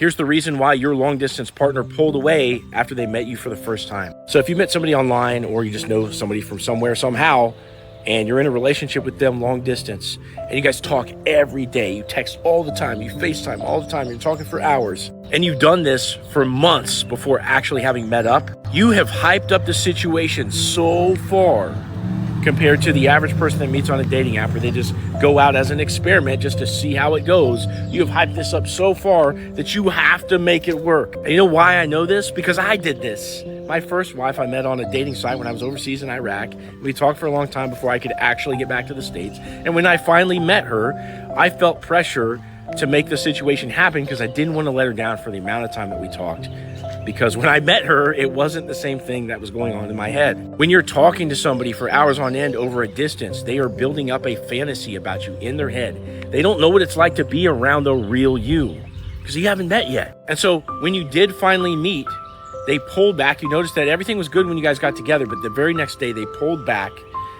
Here's the reason why your long distance partner pulled away after they met you for the first time. So if you met somebody online, or you just know somebody from somewhere somehow, and you're in a relationship with them long distance, and you guys talk every day, you text all the time, you FaceTime all the time, you're talking for hours, and you've done this for months before actually having met up, you have hyped up the situation so far compared to the average person that meets on a dating app, where they just go out as an experiment just to see how it goes. You have hyped this up so far that you have to make it work. And you know why I know this? Because I did this. My first wife I met on a dating site when I was overseas in Iraq. We talked for a long time before I could actually get back to the States. And when I finally met her, I felt pressure to make the situation happen because I didn't want to let her down for the amount of time that we talked. Because when I met her, it wasn't the same thing that was going on in my head. When you're talking to somebody for hours on end over a distance, they are building up a fantasy about you in their head. They don't know what it's like to be around the real you because you haven't met yet. And so when you did finally meet, they pulled back. You noticed that everything was good when you guys got together, but the very next day they pulled back,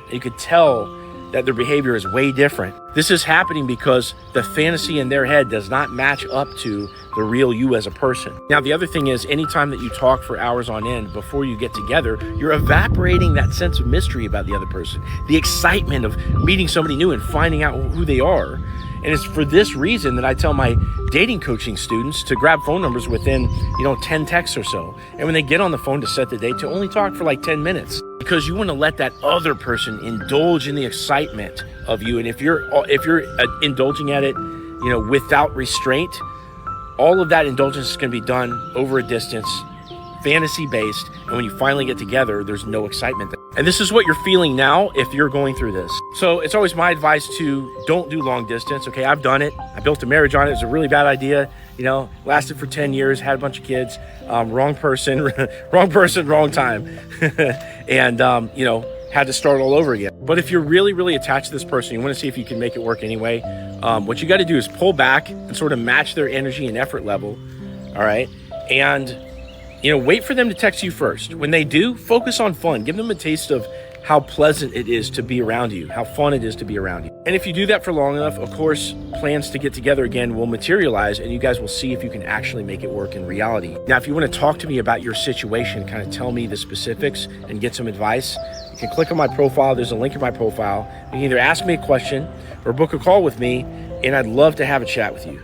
and you could tell that their behavior is way different. This is happening because the fantasy in their head does not match up to the real you as a person. Now, the other thing is, anytime that you talk for hours on end before you get together, you're evaporating that sense of mystery about the other person, the excitement of meeting somebody new and finding out who they are. And it's for this reason that I tell my dating coaching students to grab phone numbers within, 10 texts or so. And when they get on the phone to set the date, to only talk for like 10 minutes. Because you want to let that other person indulge in the excitement of you. And if you're indulging at it, without restraint, all of that indulgence is going to be done over a distance, fantasy-based, and when you finally get together, there's no excitement. And this is what you're feeling now if you're going through this. So it's always my advice to don't do long distance. Okay, I've done it. I built a marriage on it. It was a really bad idea. Lasted for 10 years, had a bunch of kids, wrong person, wrong time. And, had to start all over again. But if you're really, really attached to this person, you want to see if you can make it work anyway, what you got to do is pull back and sort of match their energy and effort level. All right. And, wait for them to text you first. When they do, focus on fun. Give them a taste of how pleasant it is to be around you, how fun it is to be around you. And if you do that for long enough, of course, plans to get together again will materialize, and you guys will see if you can actually make it work in reality. Now, if you want to talk to me about your situation, kind of tell me the specifics and get some advice, you can click on my profile. There's a link in my profile. You can either ask me a question or book a call with me, and I'd love to have a chat with you.